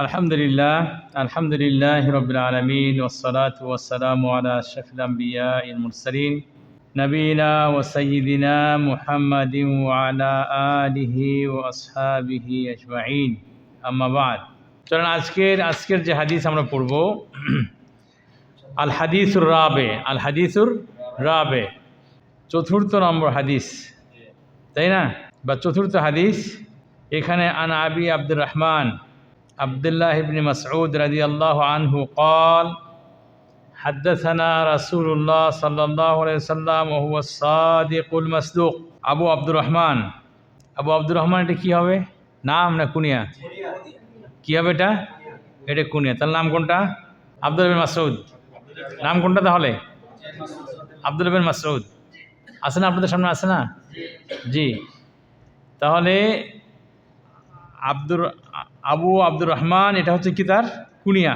আলহামদুলিল্লাহ রাব্বিল আলামিন ওয়াসসালাতু ওয়াসসালামু আলা আশরাফিল আমবিয়াইল মুরসালিন নবিয়িনা ওয়া সাইয়্যিদিনা মুহাম্মাদিন ওয়া আলা আলিহি ওয়া আসহাবিহি আজমাইন আম্মা বা'দ। চলুন আজকের যে হাদিস আমরা পড়ব আল হাদিসুর রাবে চতুর্থ নম্বর হাদিস, তাই না, বা চতুর্থ হাদিস। এখানে আন আবি আব্দুর রহমান আব্দুল্লাহ ইবনে মাসউদ রাদিয়াল্লাহু আনহু قال حدثنا رسول الله صلى الله عليه وسلم وهو الصادق المصدوق। আবু আব্দুর রহমান এটা কি হবে, নাম না কুনিয়া? কি হবে এটা? এটা কুনিয়া। তার নাম কোনটা? আব্দুল্লাহ বিন মাসউদ। নাম কোনটা তাহলে? আব্দুল্লাহ বিন মাসউদ। আছে না আপনাদের সামনে? আছে না? জি। তাহলে আবু আব্দুর রহমান এটা হচ্ছে কি তার কুনিয়া,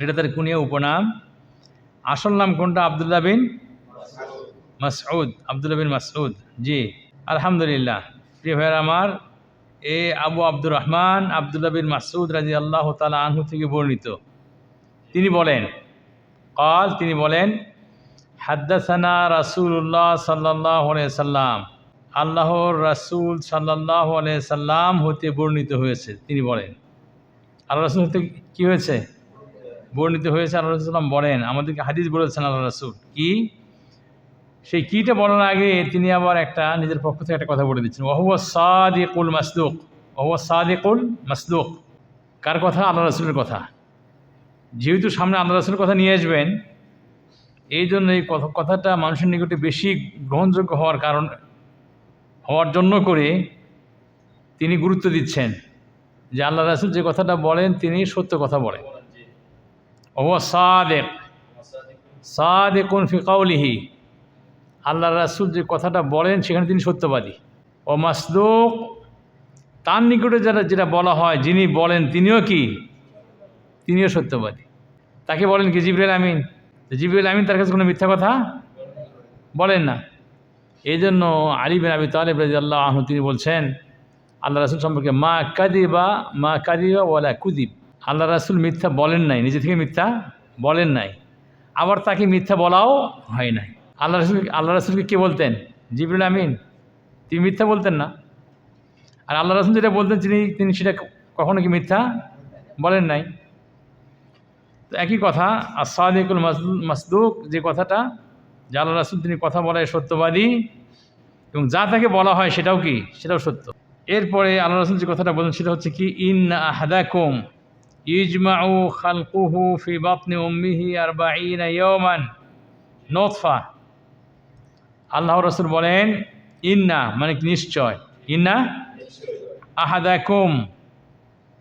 এটা তার কুনিয়া, উপনাম। আসল নাম কোনটা? আব্দুল্লাহ বিন মাসউদ। জি, আলহামদুলিল্লাহ। প্রিয় ভাইয়ের আমার, এ আবু আব্দুর রহমান আব্দুল্লাহ বিন মাসউদ রাদিয়াল্লাহু তাআলা আনহু থেকে বর্ণিত। তিনি বলেন হাদ্দাসানা রাসূলুল্লাহ সাল্লাল্লাহু আলাইহি সাল্লাম, আল্লাহর রাসূল সাল্লাল্লাহু আলাইহি সাল্লাম হতে বর্ণিত হয়েছে। তিনি বলেন, আল্লাহ রাসূল হতে কি হয়েছে? বর্ণিত হয়েছে। আল্লাহ রাসূল সাল্লাম বলেন, আমাদেরকে হাদিস বলেছেন আল্লাহ রাসূল। কি সেই কিটা বলার আগে তিনি আবার একটা নিজের পক্ষ থেকে একটা কথা বলে দিচ্ছেন, ওয়াহুয়া সাদিকুল মাসদুক। কার কথা? আল্লাহ রাসূলের কথা। যেহেতু সামনে আল্লাহ রাসূলের কথা নিয়ে আসবেন, এই জন্য এই কথাটা মানুষের নিকটে বেশি গ্রহণযোগ্য হওয়ার জন্য করে তিনি গুরুত্ব দিচ্ছেন যে আল্লাহ রাসূল যে কথাটা বলেন তিনি সত্য কথা বলেন। ওয়া সাদিকুন ফি কাউলিহি, আল্লাহ রাসূল যে কথাটা বলেন সেখানে তিনি সত্যবাদী। ও মাসদুক, তার নিকটে যেটা বলা হয়, যিনি বলেন তিনিও সত্যবাদী। তাকে বলেন কি? জিবরিল আমিন। জিবরিল আমিন তার কাছে কোনো মিথ্যা কথা বলেন না। এই জন্য আলী বিন আবি তালিব রাদিয়াল্লাহু আনহু তিনি বলছেন আল্লাহ রাসূল সম্পর্কে, মা কাদিবা ওয়ালা কুদিব। আল্লাহ রাসূল মিথ্যা বলেন নাই, নিজে থেকে মিথ্যা বলেন নাই, আবার তাকে মিথ্যা বলাও হয় নাই। আল্লাহ রাসূলকে কে বলতেন? জিবরিল আমিন। তিনি মিথ্যা বলতেন না। আর আল্লাহ রাসূল যেটা বলতেন তিনি সেটা কখনো কি মিথ্যা বলেন নাই। তো একই কথা, as-সাদিকুল মাসদুক, যে কথাটা, যে আল্লাহ রাসূল তিনি কথা বলায় সত্যবাদী এবং যা তাকে বলা হয় সেটাও সত্য। এরপরে আল্লাহ রাসূল যে কথাটা বলেন সেটা হচ্ছে কি, ইন্না আহাদাকুম ইজমাউ খালকুহু ফি বাতনি উম্মিহি 40 ইয়াওমান নুতফা। আল্লাহ রাসূল বলেন ইন্না মানে কি? নিশ্চয়। ইন্না আহাদাকুম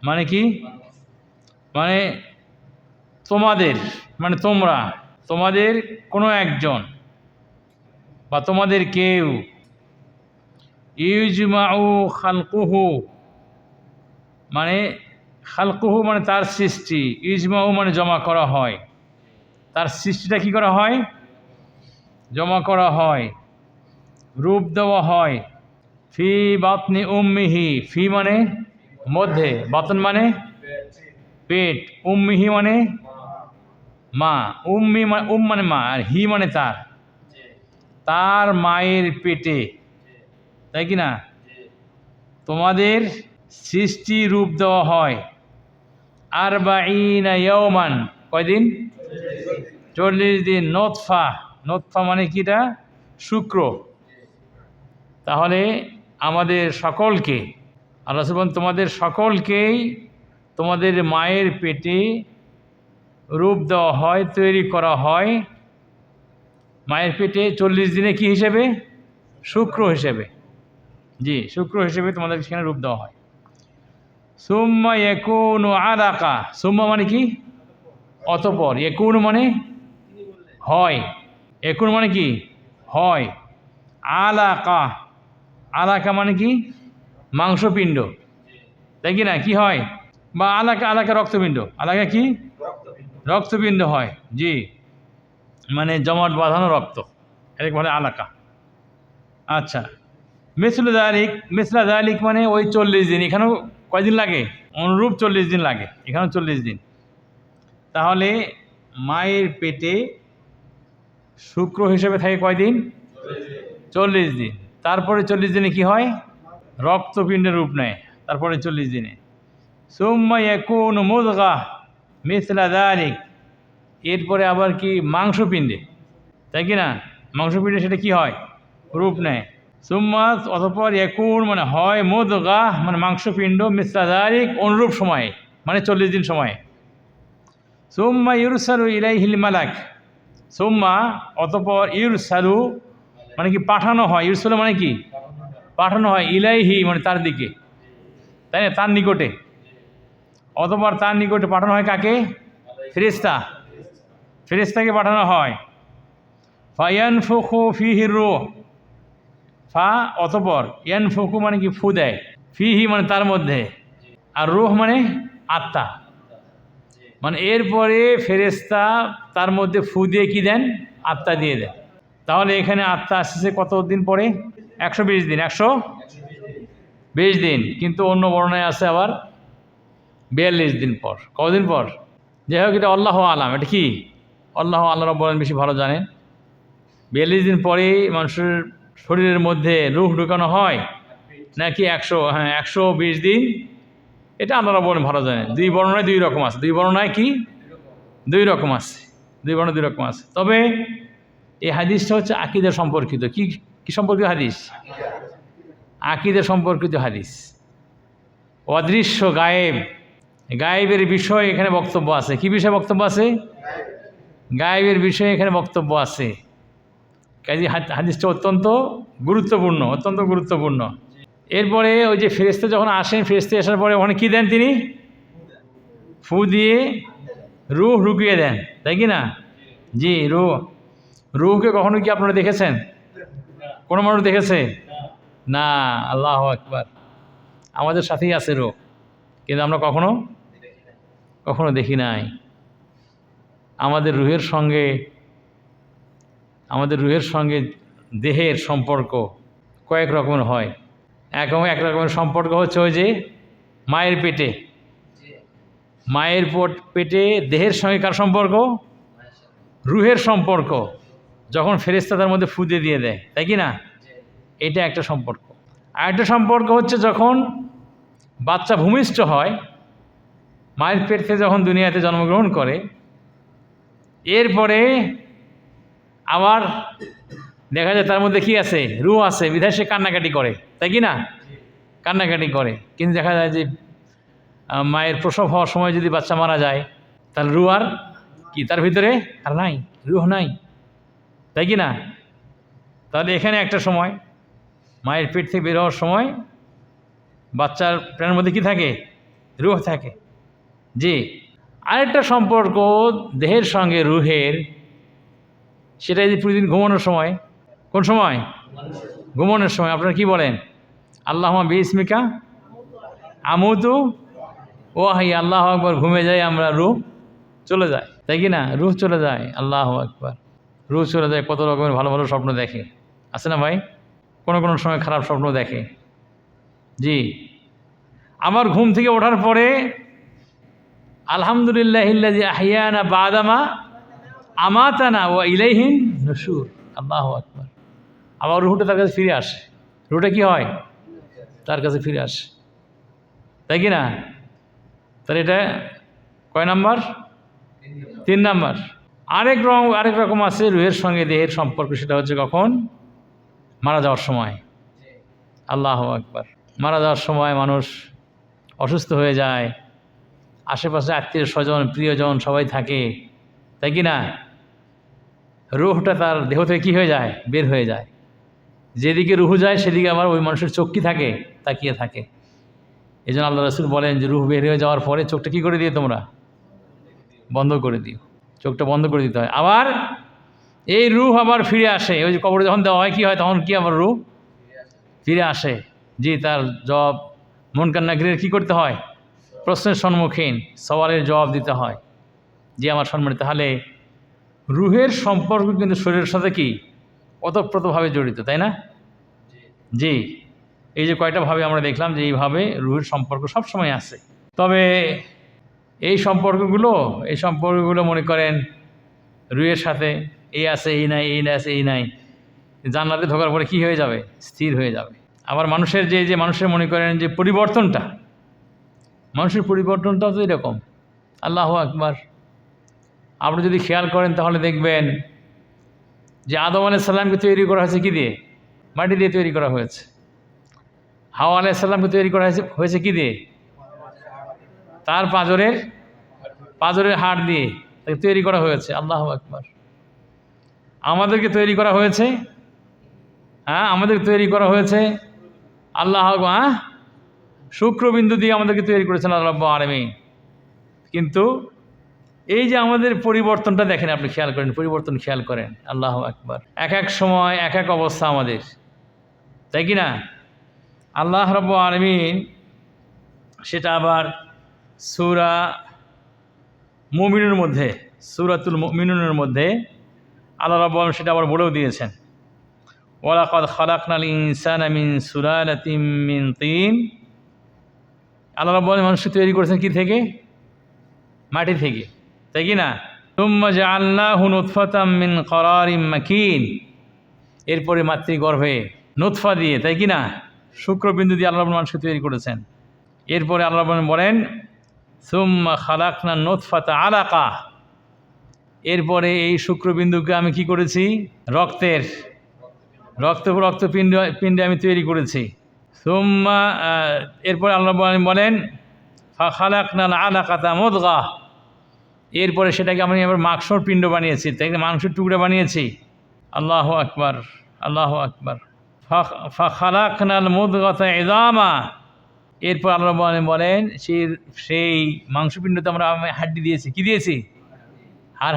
মানে কি? মানে তোমাদের, মানে তোমাদের কোনো একজন বা তোমাদের কেউ, ইজমাউ খালকুহু মানে তার সৃষ্টি, ইজমাউ মানে জমা করা হয়, তার সৃষ্টিটা কি করা হয়? জমা করা হয়, রূপ দেওয়া হয়। ফি বাতনি উম্মিহি, ফি মানে মধ্যে, বাতন মানে পেট, উম্মিহি মানে মা, মানে মা, আর হি মানে তার মায়ের পেটে, তাই কি না? তোমাদের সৃষ্টি রূপ দেওয়া হয় 40 ইয়াওমান, কয়দিন? 40 দিন। নোতফা মানে কিটা? শুক্র। তাহলে আমাদের সকলকে আল্লাহ সুবহান তোমাদের সকলকেই তোমাদের মায়ের পেটে রূপ দেওয়া হয়, তৈরি করা হয় মায়ের পেটে 40 দিনে কি হিসেবে? শুক্র হিসেবে। জি, শুক্র হিসেবে তোমাদের সেখানে রূপ দেওয়া হয়। সুম্মা ইয়াকুনু আলাকা, সুম্মা মানে কি? অতঃপর। ইয়াকুনু মানে হয়, ইয়াকুনু মানে কি? হয়। আলাকা মানে কি? মাংসপিণ্ড, তাই কি না? কি হয়? বা আলাকা রক্তপিণ্ড। আলাকা কি? রক্তপিণ্ড হয়। জি, মানে জমাট বাঁধানো রক্ত, এটাকে বলে আলাকা। আচ্ছা, মিসলা যালিক মানে ওই 40 দিন। এখানেও কয়দিন লাগে? অনুরূপ 40 দিন লাগে, এখানেও 40 দিন। তাহলে মায়ের পেটে শুক্র হিসেবে থাকে কয়দিন? 40 দিন। তারপরে 40 দিনে কি হয়? রক্তপিণ্ডের রূপ নেয় তারপরে 40 দিনে। সুম্মা ইয়াকুনু মুদগাহ মিসলা যালিক, এরপরে আবার কি মাংসপিণ্ডে, তাই কি না? মাংসপিণ্ডে সেটা কি হয়? রূপ নেয়। সুম্মা অতঃপর ইয়াকুন মানে হয়, মুদগাহ মানে মাংসপিণ্ড, মিসলা যালিক অনুরূপ সময়ে মানে 40 দিন সময়ে। সুম্মা ইউরসালু ইলাইহিল মালাক, সুম্মা অতঃপর ইউরসালু মানে কি পাঠানো হয়, ইউরসালু মানে কি পাঠানো হয়, ইলাইহি মানে তার দিকে, তাই না, তার নিকটে। অতঃপর তার নিকটে পাঠানো হয় কাকে? ফেরেশতা, ফেরেশতাকে পাঠানো হয়। ফায়ানফুখু ফিহির রূহ, ফা অতঃপর ইয়ানফুখু মানে কি ফু দেয়, ফিহি মানে তার মধ্যে, আর রূহ মানে আত্মা, মানে এরপরে ফেরেশতা তার মধ্যে ফু দিয়ে কি দেন? আত্মা দিয়ে দেন। তাহলে এখানে আত্মা আসছে কতদিন পরে? 120 দিন, 120 দিন। কিন্তু অন্য বর্ণনায় আছে আবার 42 দিন পর। কতদিন পর? যাই হোক, এটা আল্লাহ আলাম, এটা কি আল্লাহ রাব্বুল আলামিন বেশি ভালো জানেন। 42 দিন পরেই মানুষের শরীরের মধ্যে রূহ ঢুকানো হয় নাকি 120 দিন, এটা আল্লাহ রাব্বুল আলামিন ভালো জানেন। দুই বর্ণনায় দুই রকম আছে, দুই বর্ণনায় কি দুই রকম আছে, দুই বর্ণনায় দুই রকম আছে। তবে এই হাদিসটা হচ্ছে আকীদা সম্পর্কিত। কি কি সম্পর্কিত হাদিস? আকীদা সম্পর্কিত হাদিস। অদৃশ্য গায়েব, গায়েবের বিষয় এখানে বক্তব্য আছে। কি বিষয়ে বক্তব্য আছে? গায়েবের বিষয়ে এখানে বক্তব্য আছে। কাজে হাদিসটা অত্যন্ত গুরুত্বপূর্ণ, অত্যন্ত গুরুত্বপূর্ণ। এরপরে ওই যে ফেরেশতা যখন আসেন, ফেরেশতা আসার পরে ওখানে কী দেন? তিনি ফু দিয়ে রূহ ঢুকিয়ে দেন, তাই কি না? জি, রূহকে কখনো কি আপনারা দেখেছেন? কোনো মানুষ দেখেছে? না। আল্লাহু আকবার। আমাদের সাথেই আছে রূহ, কিন্তু আমরা কখনো দেখি নাই। আমাদের রূহের সঙ্গে দেহের সম্পর্ক কয়েক রকমের হয়। এক রকমের সম্পর্ক হচ্ছে ওই যে মায়ের পেটে, মায়ের পেটে দেহের সঙ্গে কার সম্পর্ক? রূহের সম্পর্ক, যখন ফেরেশতা তার মধ্যে ফু দিয়ে দেয়, তাই কি না? এটা একটা সম্পর্ক। আরেকটা সম্পর্ক হচ্ছে যখন বাচ্চা ভূমিষ্ঠ হয়, মায়ের পেট থেকে যখন দুনিয়াতে জন্মগ্রহণ করে, এরপরে আবার দেখা যায় তার মধ্যে কি আছে? রূহ আছে, বিধায় সে কান্নাকাটি করে, তাই কি না? কান্নাকাটি করে। কিন্তু দেখা যায় যে মায়ের প্রসব হওয়ার সময় যদি বাচ্চা মারা যায়, তাহলে রূহ আর কি তার ভিতরে আর নাই, রূহ নাই, তাই কি না? তাহলে এখানে একটা সময় মায়ের পেট থেকে বের হওয়ার সময় বাচ্চার প্রাণের মধ্যে কি থাকে? রূহ থাকে। জি। আরেকটা সম্পর্ক দেহের সঙ্গে রূহের, সেটা যদি প্রতিদিন ঘুমানোর সময়, কোন সময়? ঘুমানোর সময় আপনারা কি বলেন? আল্লাহুম্মা বিইসমিকা আমুতু ও হাই, আল্লাহু আকবার, ঘুমে যাই আমরা, রূহ চলে যায়, তাই কি না? রূহ চলে যায়, আল্লাহু আকবার, রূহ চলে যায়। কত রকমের ভালো ভালো স্বপ্ন দেখে, আছে না ভাই? কোনো সময় খারাপ স্বপ্ন দেখে। জি। আবার ঘুম থেকে ওঠার পরে আলহামদুলিল্লাহিল্লাযী আহইয়ানা বাদামা আমাতানা ওয়া ইলাইহিন নুশুর, আল্লাহু আকবার। আবার রূহটা তার কাছে ফিরে আসে, রূহটা কি হয়? তার কাছে ফিরে আসে, তাই কি না? তাহলে এটা কয় নাম্বার? 3 নাম্বার। আরেক রকম আছে রূহের সঙ্গে দেহের সম্পর্ক, সেটা হচ্ছে কখন? মারা যাওয়ার সময়। আল্লাহু আকবার। মারা যাওয়ার সময় মানুষ অসুস্থ হয়ে যায়, আশেপাশে আত্মীয় স্বজন প্রিয়জন সবাই থাকে, তাই কি না? রূহটা তার দেহ থেকে কী হয়ে যায়? বের হয়ে যায়। যেদিকে রূহ যায় সেদিকে আবার ওই মানুষের চোখ কি থাকে? তাকিয়ে থাকে। এই জন্য আল্লাহ রাসূল বলেন যে রূহ বের হয়ে যাওয়ার পরে চোখটা কী করে দিও? তোমরা বন্ধ করে দিও, চোখটা বন্ধ করে দিতে হয়। আবার এই রূহ আবার ফিরে আসে, ওই যে কবরে যখন দেওয়া হয় কি হয়? তখন কি আবার রূহ ফিরে আসে। জি, তার জবাব মুনকার নাকিরের কী করতে হয়? প্রশ্নের সম্মুখীন, সওয়ালের জবাব দিতে হয়। জি আমার সম্মানিত, তাহলে রূহের সম্পর্ক কিন্তু শরীরের সাথে কি ওতপ্রোতভাবে জড়িত, তাই না? জি। এই যে কয়টা ভাবে আমরা দেখলাম যে এইভাবে রূহের সম্পর্ক সবসময় আছে। তবে এই সম্পর্কগুলো মনে করেন রুহের সাথে এই আছে এই নাই, এই আছে এই নাই, জান্নাতে ঢোকার পরে কী হয়ে যাবে? স্থির হয়ে যাবে। আবার মানুষের যে মানুষের মনে করেন যে মানুষের পরিবর্তনটাও তো এরকম। আল্লাহু আকবার। আপনি যদি খেয়াল করেন তাহলে দেখবেন যে আদম আলাইহিস সালামকে তৈরি করা হয়েছে কী দিয়ে? মাটি দিয়ে তৈরি করা হয়েছে। হাওয়া আলাইহিস সালামকে তৈরি করা হয়েছে কী দিয়ে? তার পাঁজরের হাড় দিয়ে তাকে তৈরি করা হয়েছে। আল্লাহু আকবার। আমাদেরকে তৈরি করা হয়েছে, আমাদের তৈরি করা হয়েছে আল্লাহ শুক্রবিন্দু দিয়ে আমাদেরকে তৈরি করেছেন আল্লাহ রাব্বুল আলামিন। কিন্তু এই যে আমাদের পরিবর্তনটা দেখেন, আপনি খেয়াল করেন, পরিবর্তন খেয়াল করেন। আল্লাহু আকবার। এক এক সময় এক এক অবস্থা আমাদের, তাই কি না? আল্লাহ রাব্বুল আলামিন সেটা আবার সূরা মুমিনুনের মধ্যে, সূরাতুল মুমিনুনের মধ্যে আল্লাহ রাব্বুল আলামিন সেটা আবার বলেও দিয়েছেন, ওয়ালাকাদ খালাকনাল ইনসানা মিন সুলালাতিন মিন তিন। আল্লাহ রাব্বুল আলামিন মানুষকে তৈরি করেছেন কি থেকে? মাটি থেকে, তাই কি না? সুম্মা জাআলনাহু নুতফাতাম মিন করারিম মাকিন। এরপরে মাতৃগর্ভে নুতফা দিয়ে, তাই কি না, শুক্রবিন্দু দিয়ে আল্লাহ রাব্বুল মানুষকে তৈরি করেছেন। এরপরে আল্লাহ রাব্বুল বলেন সুম্মা খালাকনা নুতফাতা আলাকা। এরপরে এই শুক্রবিন্দুকে আমি কি করেছি? রক্তপিণ্ডে আমি তৈরি করেছি। সুম্মা এরপরে আল্লাহ বলেন খালাকনাল আলাকাতা মুদগা। এরপরে সেটাকে আমি আবার মাংসর পিণ্ড বানিয়েছি, তাই মাংসের টুকরা বানিয়েছি। আল্লাহু আকবার, আল্লাহু আকবার। খালাকনাল মুদগাতা ইযামা। এরপর আল্লাহ বলেন সেই মাংসপিণ্ডতে আমরা হাড্ডি দিয়েছি। কি দিয়েছি?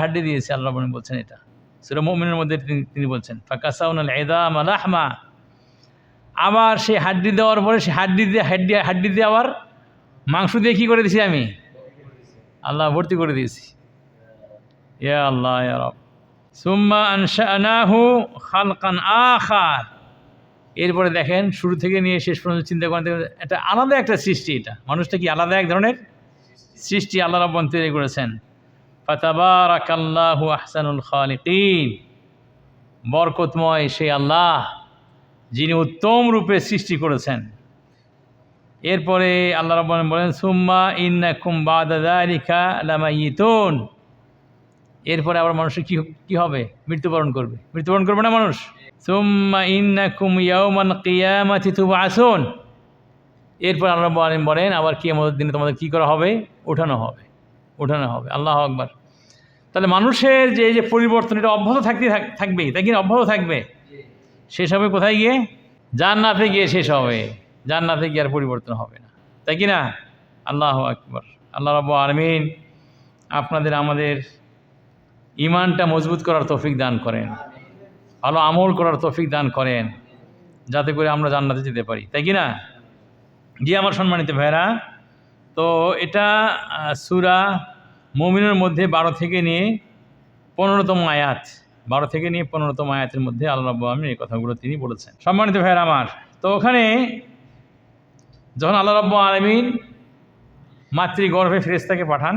হাড্ডি দিয়েছি। আল্লাহ বলছেন এটা সূরা মুমিনের মধ্যে তিনি বলছেন ফাকাসাউনাল ইযামা লাহমা। আবার সেই হাড্ডি দেওয়ার পরে সে হাড্ডি দিয়ে আবার মাংস দিয়ে কী করে দিয়েছি আমি? আল্লাহ ভর্তি করে দিয়েছি। ইয়া আল্লাহ ইয়া রাব। সুম্মা আনশানাহু খালকান আখার। এরপরে দেখেন শুরু থেকে নিয়ে শেষ পর্যন্ত চিন্তা করেন, এটা আলাদা একটা সৃষ্টি। এটা মানুষটা কি আলাদা এক ধরনের সৃষ্টি আল্লাহ রাব্বুল তৈরি করেছেন। ফাতাবারাকাল্লাহু আহসানুল খালিকিন। বরকতময় সেই আল্লাহ যিনি উত্তম রূপে সৃষ্টি করেছেন। এরপরে আল্লাহ রাব্বুল বলেন সুম্মা ইন্নাকুম বাদা যালিকা লামাইয়িতুন। এরপরে আবার মানুষের কি হবে? মৃত্যুবরণ করবে না মানুষ? সুম্মা ইন্নাকুম ইয়াওমাল কিয়ামাতি তুবআসুন। এরপর আল্লাহ রাব্বুল বলেন আবার কিয়ামতের দিনে তোমাদের কি করা হবে? ওঠানো হবে। আল্লাহু আকবার। তাহলে মানুষের যে পরিবর্তন, এটা অব্যাহত থাকবেই, তাই কি অব্যাহত থাকবে। শেষ হবে কোথায় গিয়ে? জান্নাতে গিয়ে শেষ হবে। জান্নাতে গিয়ে আর পরিবর্তন হবে না, তাই কি না? আল্লাহু আকবার। আল্লাহ রাব্বুল আলামিন আপনাদের আমাদের ঈমানটা মজবুত করার তৌফিক দান করেন, ভালো আমল করার তৌফিক দান করেন, যাতে করে আমরা জান্নাতে যেতে পারি, তাই কি না? জি আমার সম্মানিত ভাইরা, তো এটা সূরা মুমিনের মধ্যে 12 থেকে নিয়ে 15তম আয়াত, 12 থেকে নিয়ে 15তম আয়াতের মধ্যে আল্লাহ রাব্বুল আলামিন এই কথাগুলো তিনি বলেছেন। সম্মানিত ভাইরা আমার, তো ওখানে যখন আল্লাহ রাব্বুল আলামিন মাতৃগর্ভে ফেরেশতাকে পাঠান,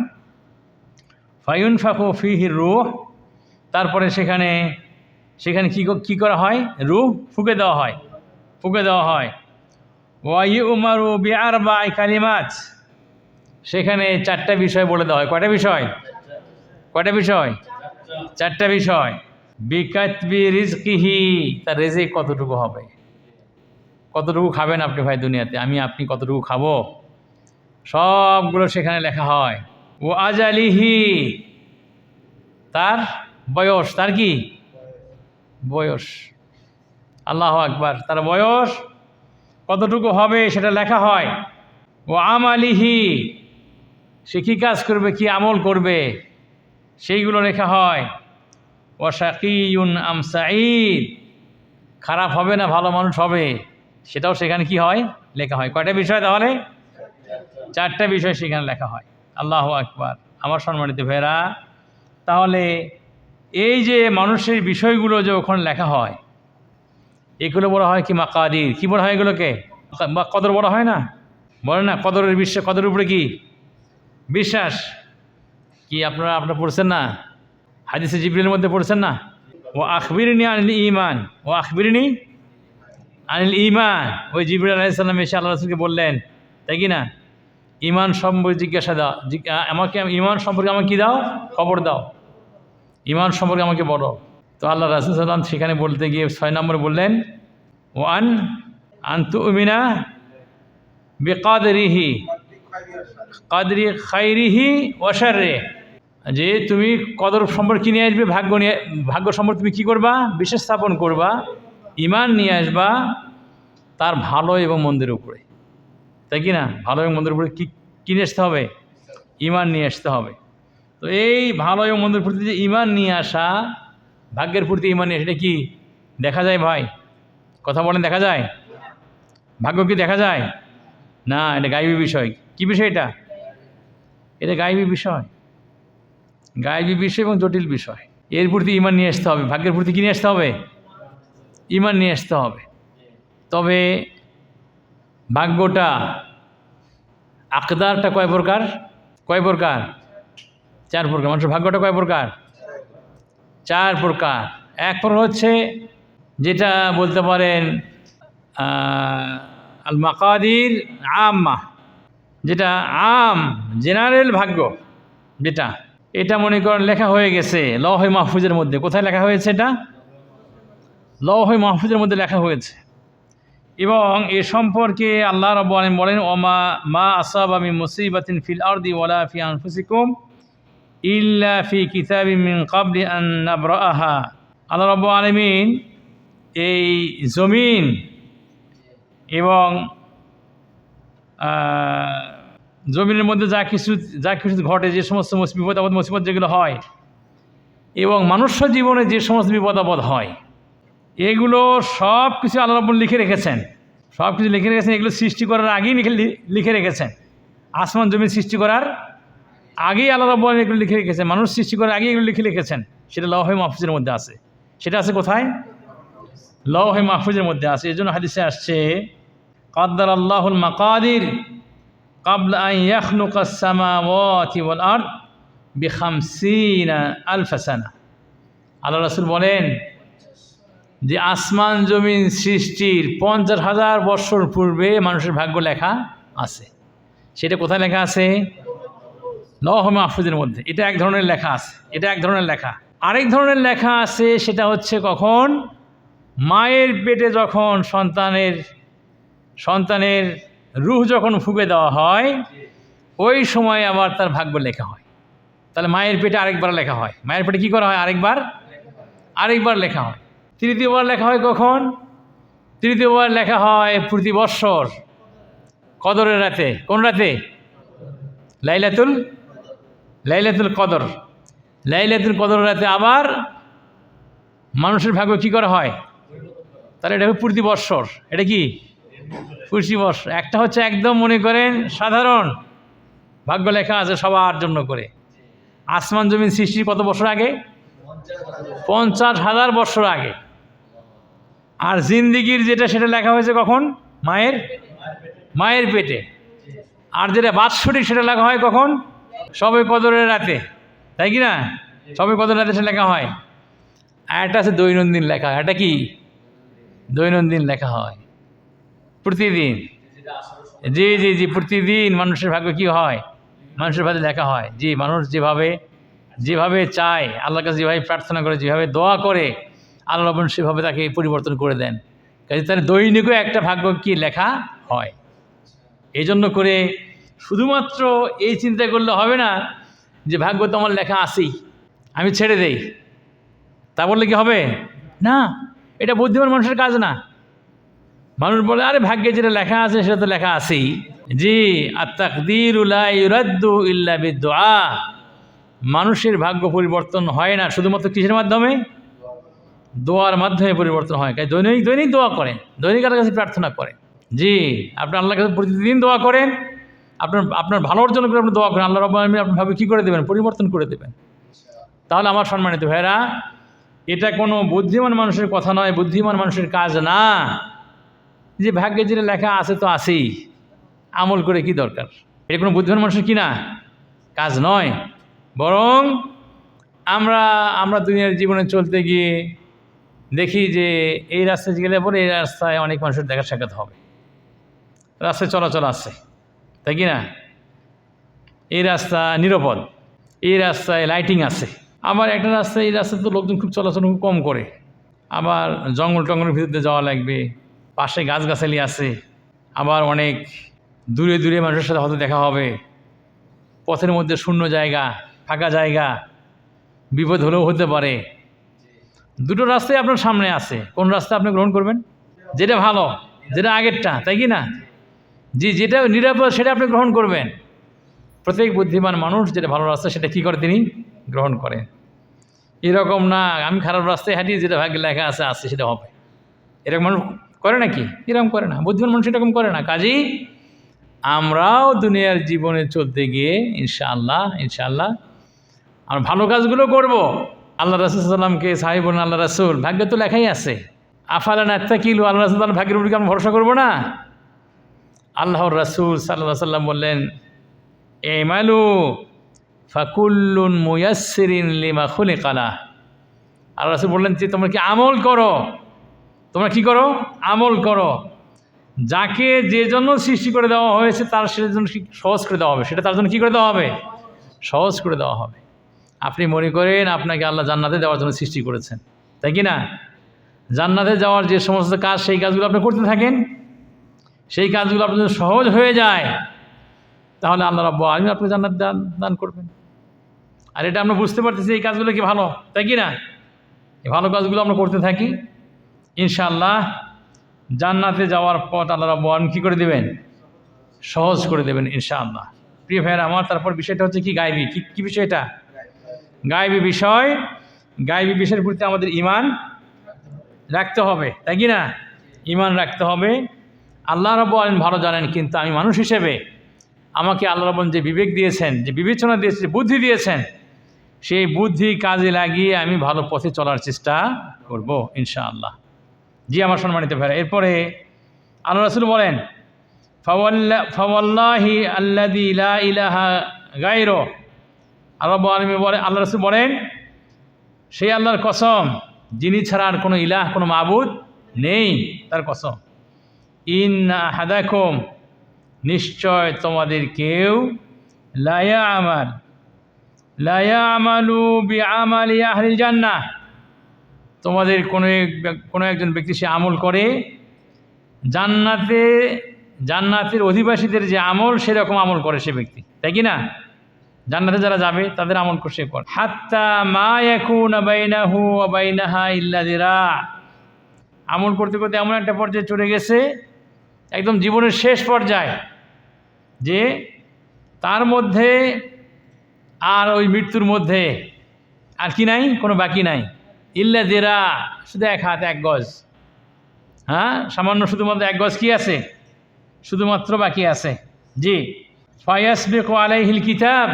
ফায়ুনফাখু ফীহির রূহ, তারপরে সেখানে কি করা হয়? রূহ ফুঁকে দেওয়া হয়। ওয়া ইউমারু বিআরবা'i কালিমাত, সেখানে 4টা বিষয় বলে দেওয়া হয়। কয়টা বিষয়? 4টা বিষয়। বিকাতবি রিজকিহি, তার রিজিক কতটুকু হবে, কতটুকু খাবেন আপনি ভাই দুনিয়াতে, আপনি কতটুকু খাবো, সবগুলো সেখানে লেখা হয়। ও আজালিহি, তার বয়স, তার কি বয়স? আল্লাহু আকবার। তার বয়স কতটুকু হবে সেটা লেখা হয়। ও আমালিহি, সে কী কাজ করবে, কি আমল করবে, সেইগুলো লেখা হয়। ও শাকিয়ুন আম সাঈদ, খারাপ হবে না ভালো মানুষ হবে, সেটাও সেখানে কি হয়? লেখা হয়। কয়টা বিষয় তাহলে? 4টা বিষয় সেখানে লেখা হয়। আল্লাহু আকবার। আমার সম্মানিত ভাইরা, তাহলে এই যে মানুষের বিষয়গুলো যে ওখানে লেখা হয়, এগুলো বলা হয় কি মাকাদির। কি বলা হয় এগুলোকে? কদর বলা হয় না? বলে না কদরের বিশ্বে, কদরের উপরে কি বিশ্বাস কি আপনারা পড়ছেন না? হাদিসে জিবরিলের মধ্যে পড়ছেন না? ও আখবিরনি আনিল ঈমান, ও আখবিরনি আনিল ঈমান। ওই জিবরিল আলাইহিস সালাম এসে আল্লাহ রাসূলকে বললেন, তাই কি না? ঈমান সম্পর্কে জিজ্ঞাসা দাও, আমাকে ঈমান সম্পর্কে আমাকে কী দাও? খবর দাও, ঈমান সম্পর্কে আমাকে বলো। তো আল্লাহ রাসূল সাল্লাল্লাহু আলাইহি ওয়াসাল্লাম সেখানে বলতে গিয়ে 6 নম্বরে বললেন, ও আন তুমিনা বিকাদরিহি কাদরি খাইরিহি ওয়া শাররিহি, যে তুমি কদর সম্পর্কে নিয়ে আসবে, ভাগ্য সম্পর্কে তুমি কী করবা? বিশ্বাস স্থাপন করবা, ঈমান নিয়ে আসবা তার ভালো এবং মন্দের উপরে, তাই কি না? ভালো এবং মন্দের উপরে কী নিয়ে আসতে হবে? ঈমান নিয়ে আসতে হবে। তো এই ভালো এবং মন্দের প্রতি যে ঈমান নিয়ে আসা, ভাগ্যের প্রতি ঈমান নিয়ে, সেটা কি দেখা যায় ভাই? কথা বলেন, দেখা যায়? ভাগ্য কি দেখা যায়? না, এটা গায়বী বিষয়। কি বিষয় এটা? এটা গায়বী বিষয়, গায়বী বিষয় এবং জটিল বিষয়। এর প্রতি ঈমান নিয়ে আসতে হবে, ভাগ্যের প্রতি কী নিয়ে আসতে হবে? ঈমান নিয়ে আসতে হবে। তবে ভাগ্যটা, আকদারটা কয় প্রকার? 4 প্রকার। মানুষের ভাগ্যটা কয় প্রকার? 4 প্রকার। এক প্রকার হচ্ছে যেটা বলতে পারেন আল মাকাদির আম্মা, যেটা জেনারেল ভাগ্য, যেটা এটা মনে করেন লেখা হয়ে গেছে লওহে মাহফুজের মধ্যে। কোথায় লেখা হয়েছে? এটা লওহে মাহফুজের মধ্যে লেখা হয়েছে। এবং এ সম্পর্কে আল্লাহ রাব্বুল আলামিন বলেন, মা আসাবা মিন মুসিবাতিন ফিল আরদি ওয়ালা ফি আনফুসিকুম ইল্লা ফি কিতাবিম মিন ক্বাবলি আন নাবরাআহা। আল্লাহ রাব্বুল আলামিন এই জমিন এবং জমিনের মধ্যে যা কিছু ঘটে, যে সমস্ত বিপদ আপদ মুসিবত যেগুলো হয়, এবং মনুষ্য জীবনে যে সমস্ত বিপদ আপদ হয়, এগুলো সব কিছু আল্লাহ রাব্বুল লিখে রেখেছেন। সব কিছু লিখে রেখেছেন, এগুলো সৃষ্টি করার আগেই লিখে রেখেছেন। আসমান জমিন সৃষ্টি করার আগেই আল্লাহ রাব্বুল এগুলো লিখে রেখেছেন। মানুষ সৃষ্টি করার আগেই এগুলো লিখে রেখেছেন। সেটা লওহে মাহফুজের মধ্যে আছে। সেটা আছে কোথায়? লওহে মাহফুজের মধ্যে আছে। এই জন্য হাদিসে আসছে, কাদ্দার আল্লাহুল মাকাদির ক্বাবলা আন ইয়াখলুকাস সামাওয়াতি ওয়াল আরদ বিখামসিনা আলফা সানা। আল্লাহ রাসূল বলেন যে আসমান জমিন সৃষ্টির 50,000 বৎসর পূর্বে মানুষের ভাগ্য লেখা আছে। সেটা কোথায় লেখা আছে? লওহে মাহফুজের মধ্যে। এটা এক ধরনের লেখা আছে, এটা এক ধরনের লেখা। আরেক ধরনের লেখা আছে, সেটা হচ্ছে কখন মায়ের পেটে যখন সন্তানের রূহ যখন ফুঁকে দেওয়া হয়, ওই সময় আবার তার ভাগ্য লেখা হয়। তাহলে মায়ের পেটে আরেকবার লেখা হয়। মায়ের পেটে কী করা হয়? আরেকবার লেখা হয়। তৃতীয়বার লেখা হয় কখন? তৃতীয়বার লেখা হয় প্রতি বৎসর কদরের রাতে। কোন রাতে? লাইলাতুল কদর। লাইলাতুল কদর রাতে আবার মানুষের ভাগ্য কী করা হয়? তাহলে এটা প্রতি বৎসর। এটা কি প্রতি বৎসর? একটা হচ্ছে একদম মনে করেন সাধারণ ভাগ্য লেখা আছে সবার জন্য করে। আসমান জমিন সৃষ্টির কত বছর আগে? 50,000 বছর আগে। আর জিন্দিগির যেটা, সেটা লেখা হয়েছে কখন? মায়ের পেটে। আর যেটা বাৎসরিক, সেটা লেখা হয় কখন? সবে কদরের রাতে, তাই কি না? সবে কদরের রাতে সেটা লেখা হয়। আর একটা আছে দৈনন্দিন লেখা। এটা কি? দৈনন্দিন লেখা হয় প্রতিদিন। জি, প্রতিদিন মানুষের ভাগ্য কি হয়? মানুষের ভাগ্যে লেখা হয়। জি, মানুষ যেভাবে চায়, আল্লাহর কাছে যেভাবে প্রার্থনা করে, যেভাবে দোয়া করে, আল্লাহ রাব্বুল সেভাবে তাকে পরিবর্তন করে দেন। কাজে তার দৈনিকও একটা ভাগ্য কি লেখা হয়। এই জন্য করে শুধুমাত্র এই চিন্তা করলে হবে না যে ভাগ্য তো আমার লেখা আছেই, আমি ছেড়ে দেই, তা বললে কি হবে? না, এটা বুদ্ধিমান মানুষের কাজ না। মানুষ বলে, আরে ভাগ্যে যেটা লেখা আছে সেটা তো লেখা আছেই। জি, আত-তাকদীরু লা ইউরাদ্দু ইল্লা বিদ-দুআ। মানুষের ভাগ্য পরিবর্তন হয় না শুধুমাত্র কিসের মাধ্যমে? দোয়ার মাধ্যমে পরিবর্তন হয়। দৈনিক দোয়া করেন, দৈনিক আল্লাহর কাছে প্রার্থনা করেন। জি, আপনি আল্লাহর কাছে প্রতিদিন দোয়া করেন, আপনার ভালোর জন্য করে আপনি দোয়া করেন। আল্লাহ রাব্বুল আলামিন আপনার ভাবে কী করে দেবেন? পরিবর্তন করে দেবেন। তাহলে আমার সম্মানিত ভাইরা, এটা কোনো বুদ্ধিমান মানুষের কথা নয়, বুদ্ধিমান মানুষের কাজ না। যে ভাগ্যে যেটা লেখা আছে তো আছেই, আমল করে কি দরকার? এটা কোনো বুদ্ধিমান মানুষের কি না? কাজ নয়। বরং আমরা আমরা দুনিয়ার জীবনে চলতে গিয়ে দেখি যে এই রাস্তায় গেলে পরে এই রাস্তায় অনেক মানুষের দেখা সাক্ষাৎ হবে, রাস্তায় চলাচল আছে, তাই কি না? এই রাস্তা নিরাপদ, এই রাস্তায় লাইটিং আছে। আবার একটা রাস্তায়, এই রাস্তায় তো লোকজন খুব চলাচল খুব কম করে, আবার জঙ্গল টঙ্গলের ভিতরে যাওয়া লাগবে, পাশে গাছগাছালি আছে, আবার অনেক দূরে দূরে মানুষের সাথে হয়তো দেখা হবে, পথের মধ্যে শূন্য জায়গা, ফাঁকা জায়গা, বিপদ হলেও হতে পারে। দুটো রাস্তাই আপনার সামনে আছে, কোন রাস্তা আপনি গ্রহণ করবেন? যেটা ভালো, যেটা আগেরটা, তাই কি না? জি, যেটা নিরাপদ সেটা আপনি গ্রহণ করবেন। প্রত্যেক বুদ্ধিমান মানুষ যেটা ভালো রাস্তা সেটা কী করে, তিনি গ্রহণ করেন। এরকম না আমি খারাপ রাস্তায় হাঁটি, যেটা ভাগ্যে লেখা আছে আছে সেটা হবে, এরকম মানুষ করে নাকি? এরকম করে না, বুদ্ধিমান মানুষ এরকম করে না। কাজেই আমরাও দুনিয়ার জীবনে চলতে গিয়ে ইনশাআল্লাহ আমরা ভালো কাজগুলো করব। আল্লাহ রাসূল সাল্লাল্লাহু আলাইহি ওয়াসাল্লামকে সাহাবী বলেন, আল্লাহ রাসূল, ভাগ্যে তো লেখাই আছে, আফালা নাত্তাকিলু, আল্লাহ রাসূল ভাগ্যের উপর কি আমরা ভরসা করবো না? আল্লাহর রাসূল সাল্লাল্লাহু আলাইহি ওয়াসাল্লাম বললেন, ইমালু ফাকুল্লুন মুয়াসসিরিন লিমা খুলিকা লাহ। আল্লাহ রাসূল বললেন যে তোমরা কি আমল করো, তোমরা কি করো? আমল করো। যাকে যে জন্য সৃষ্টি করে দেওয়া হয়েছে তার সেজন্য সহজ করে দেওয়া হবে, সেটা তার জন্য কী করে দেওয়া হবে? সহজ করে দেওয়া হবে। আপনি মনে করেন আপনাকে আল্লাহ জান্নাতে দেওয়ার জন্য সৃষ্টি করেছেন, তাই কি না? জান্নাতে যাওয়ার যে সমস্ত কাজ, সেই কাজগুলো আপনি করতে থাকেন, সেই কাজগুলো আপনার জন্য সহজ হয়ে যায়, তাহলে আল্লাহ রাব্বুল আলামিন আপনি জান্নাত দান করবেন। আর এটা আমরা বুঝতে পারতেছি এই কাজগুলো কি ভালো, তাই কি না? এই ভালো কাজগুলো আমরা করতে থাকি, ইনশাআল্লাহ জান্নাতে যাওয়ার পথ আল্লাহ রাব্বুল আলামিন কী করে দেবেন? সহজ করে দেবেন ইনশাআল্লাহ। প্রিয় ভাইয়েরা আমার, তারপর বিষয়টা হচ্ছে কি গায়বী। কি বিষয়টা? গায়বী বিষয়। গায়বী বিষয়ের প্রতি আমাদের ঈমান রাখতে হবে, তাই কি না? ঈমান রাখতে হবে। আল্লাহ রাব্বুল আলামিন ভালো জানেন, কিন্তু আমি মানুষ হিসেবে আমাকে আল্লাহ রাব্বুল যে বিবেক দিয়েছেন, যে বিবেচনা দিয়েছেন, যে বুদ্ধি দিয়েছেন, সেই বুদ্ধি কাজে লাগিয়ে আমি ভালো পথে চলার চেষ্টা করব ইনশাআল্লাহ। জি আমার সম্মানিত ভাইরা, এরপরে আল্লাহ রাসূল বলেন, ফাওয়াল্লাহি আল্লাযী লা ইলাহা গায়রু, আল্লাহ বলেন, আল্লাহ রাসূল বলেন, সেই আল্লাহর কসম যিনি ছাড়া আর কোনো ইলাহ, কোনো মাবুদ নেই, তার কসম। ইন্না আহাদাকুম, নিশ্চয় তোমাদের কেউ, লা ইয়ামালু বিআমালি আহলিল জান্নাহ, তোমাদের কোনো একজন ব্যক্তি সে আমল করে জান্নাতের অধিবাসীদের যে আমল, সেরকম আমল করে সে ব্যক্তি, তাই কি না? জান্নাতে যারা যাবে তাদের আমল সে করে। হাত্তা মা ইয়াকুনা বাইনাহু ওয়া বাইনাহা ইল্লা যিরা, আমল করতে করতে এমন একটা পর্যায়ে চলে গেছে, একদম জীবনের শেষ পর্যায়ে, যে তার মধ্যে আর ওই মৃত্যুর মধ্যে আর কি নাই, কোনো বাকি নাই। ইল্লা যিরা, শুধু এক হাত, এক গজ, হ্যাঁ, সামান্য শুধুমাত্র এক গজ কি আছে, শুধুমাত্র বাকি আছে। জি, ফায়াসবিকু আলাইহিল কিতাব,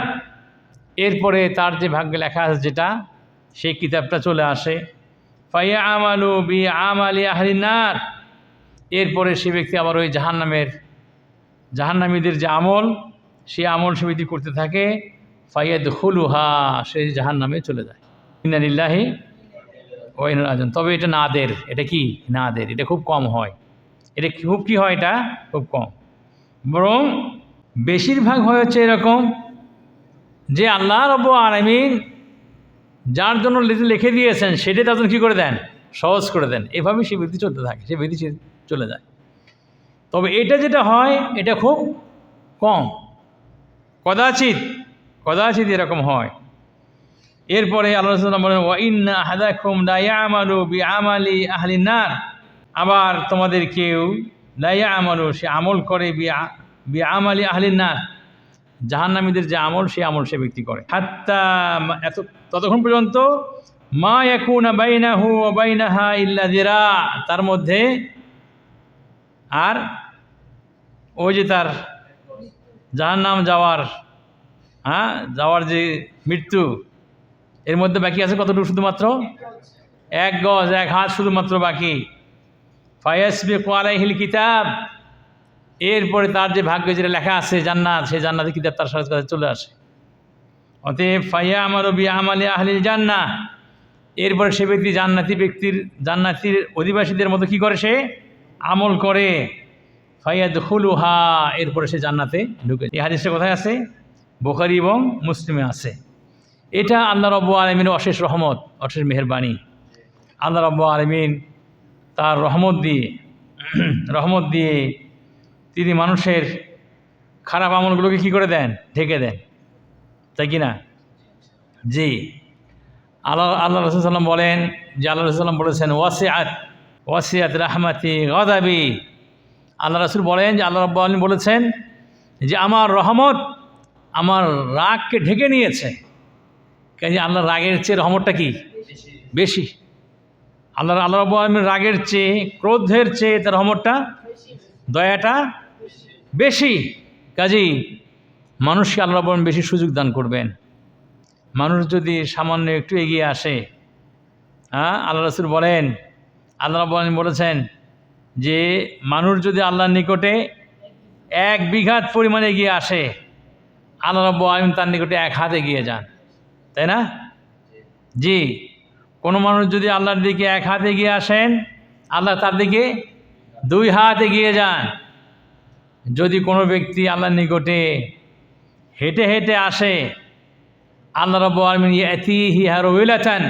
এরপরে তার যে ভাগ্যে লেখা আছে যেটা, সেই কিতাবটা চলে আসে। ফায়ামালু বিআমালি আহলিন নার, এরপরে সে ব্যক্তি আবার ওই জাহান্নামীদের যে আমল, সেই আমল সে ব্যক্তি করতে থাকে। ফায়াদখুলুহা, সে জাহান্নামে চলে যায়। ইন্না লিল্লাহি ওয়া ইন্না ইলাইহি রাজিউন। তবে এটা নাদের, এটা কি নাদের, এটা খুব কম হয়, এটা খুব কি হয়, এটা খুব কম। বরং বেশিরভাগ হয় হচ্ছে এরকম, যে আল্লাহ রাব্বুল আলামিন যার জন্য লিখে দিয়েছেন সেটাই তার জন্য কী করে দেন, সহজ করে দেন। এভাবেই সে ব্যক্তি চলতে থাকে, সে ব্যক্তি চলে যায়। তবে এটা যেটা হয়, এটা খুব কম, কদাচিৎ এরকম হয়। এরপরে আল্লাহ রাসূল বলেন, ওয়া ইন্না আহাদাকুম লা ইয়ামালু বিআমালি আহলিন নার, আবার তোমাদের কেউ লা ইয়ামালু, সে আমল করে বিআমালি আহলিন নার, জাহান্নামীদের যে আমল, সেই আমল সে ব্যক্তি করে। হাত্তা, ততক্ষণ পর্যন্ত, মা ইয়াকুনা বাইনাহু ওয়া বাইনাহা ইল্লা যিরা, তার মধ্যে আর ওই যে তার জাহান্নাম যাওয়ার যে মৃত্যু, এর মধ্যে বাকি আছে কতটুকু, শুধুমাত্র এক গজ, এক হাত শুধুমাত্র বাকি। ফায়াসবিকু আলাইহিল কিতাব, এরপরে তার যে ভাগ্যে যেটা লেখা আছে জান্নাত, সেই জান্নাতের কিতাব তার সাথে চলে আসে। অতএব ফাইয়া আমার রবি আমালে আহলিল জান্নাহ, এরপরে সে ব্যক্তি জান্নাতির অধিবাসীদের মতো কি করে, সে আমল করে। ফায়াদখুলুহা, এরপরে সে জান্নাতে ঢুকে। এই হাদিসটা কোথায় আছে? বুখারী এবং মুসলিমে আছে। এটা আল্লাহ রাব্বুল আলামিনের অশেষ রহমত, অশেষ মেহেরবানি। আল্লাহ রাব্বুল আলামিন তার রহমত দিয়ে তিনি মানুষের খারাপ আমলগুলোকে কি করে দেন? ঢেকে দেন, তাই কি না? জি, আল্লাহ রাসূল সাল্লাম বলেন যে, আল্লাহ রাসূল সাল্লাম বলেছেন ওয়াসিআত রাহমাতি গাদাবি। আল্লাহ রাসূল বলেন যে আল্লাহ রাব্বুল আলামিন বলেছেন যে আমার রহমত আমার রাগকে ঢেকে নিয়েছে। কাজে আল্লাহর রাগের চেয়ে রহমতটা কি বেশি। আল্লাহ রাব্বুল আলামিন রাগের চেয়ে, ক্রোধের চেয়ে তার রহমতটা, দয়াটা বেশি। কাজেই মানুষকে আল্লাহ রাব্বুল আলামিন বেশি সুযোগ দান করবেন। মানুষ যদি সামান্য একটু এগিয়ে আসে, আল্লাহ রাসূল বলেন, আল্লাহ রাব্বুল আলামিন বলেছেন যে মানুষ যদি আল্লাহর নিকটে 1 বিঘাত পরিমাণে এগিয়ে আসে, আল্লাহ রাব্বুল আলামিন তার নিকটে 1 হাত এগিয়ে যান, তাই না? জি, কোনো মানুষ যদি আল্লাহর দিকে 1 হাত এগিয়ে আসেন, আল্লাহ তার দিকে 2 হাত এগিয়ে যান। যদি কোনো ব্যক্তি আল্লাহর নিকটে হেঁটে হেঁটে আসে, আল্লাহ রাব্বুল আলামিন ইয়াতিহি হারওয়ালাতান,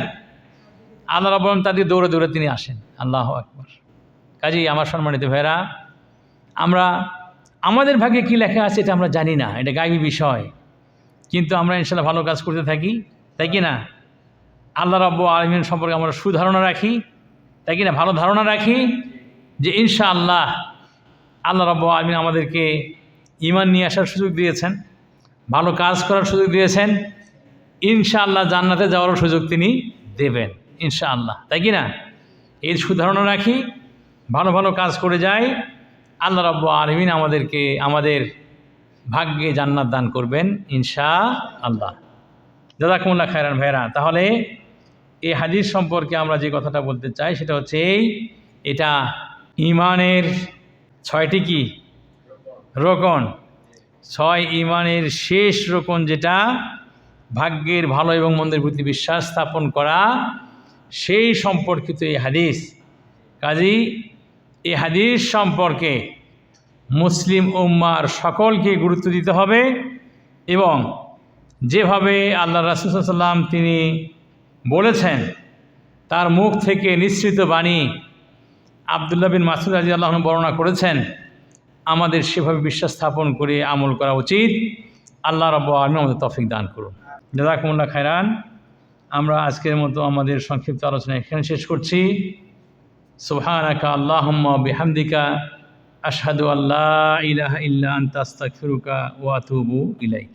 আল্লাহ রাব্বুল আলামিন তাদের দৌড়ে দৌড়ে তিনি আসেন। আল্লাহু আকবার। কাজেই আমার সম্মানিত ভাইরা, আমরা আমাদের ভাগ্যে কী লেখা আছে এটা আমরা জানি না, এটা গায়বী বিষয়। কিন্তু আমরা ইনশাআল্লাহ ভালো কাজ করতে থাকি, তাই কি না? আল্লাহ রাব্বুল আলামিন সম্পর্কে আমরা সুধারণা রাখি, তাই কি না? ভালো ধারণা রাখি যে ইনশাআল্লাহ আল্লাহ রাব্বুল আলামিন আমাদেরকে ঈমান নিয়ে আসার সুযোগ দিয়েছেন, ভালো কাজ করার সুযোগ দিয়েছেন। ইনশাআল্লাহ জান্নাতে যাওয়ারও সুযোগ তিনি দেবেন ইনশাআল্লাহ, তাই কি না? এর সুধারণা রাখি, ভালো ভালো কাজ করে যাই, আল্লাহ রাব্বুল আলামিন আমাদেরকে আমাদের ভাগ্যে জান্নাত দান করবেন ইনশাআল্লাহ। জাযাকুমুল্লাহ খায়রান ভাইরা। তাহলে এই হাদিস সম্পর্কে আমরা যে কথাটা বলতে চাই সেটা হচ্ছে এটা ঈমানের 6টি কি রোকন, 6 ঈমানের শেষ রোকন, যেটা ভাগ্যের ভালো এবং মন্দের প্রতি বিশ্বাস স্থাপন করা, সেই সম্পর্কিত এই হাদিস। কাজেই এই হাদিস সম্পর্কে মুসলিম উম্মার সকলকে গুরুত্ব দিতে হবে এবং যেভাবে আল্লাহ রাসূল সাল্লাল্লাহু আলাইহি ওয়াসাল্লাম তিনি বলেছেন, তার মুখ থেকে নিঃসৃত বাণী আব্দুল্লাহ বিন মাসউদ রাদিয়াল্লাহু আনহু বর্ণনা করেছেন, আমাদের সেভাবে বিশ্বাস স্থাপন করে আমল করা উচিত। আল্লাহ রাব্বুল আলামিন আমাদের তৌফিক দান করুন। জাযাকুমুল্লাহ খায়রান। আমরা আজকের মতো আমাদের সংক্ষিপ্ত আলোচনা এখানে শেষ করছি। সুবহানাকা আল্লাহুম্মা বিহামদিকা আশহাদু আল্লা ইলাহা ইল্লা আনতা আস্তাগফিরুকা ওয়া আতুবু ইলাইক।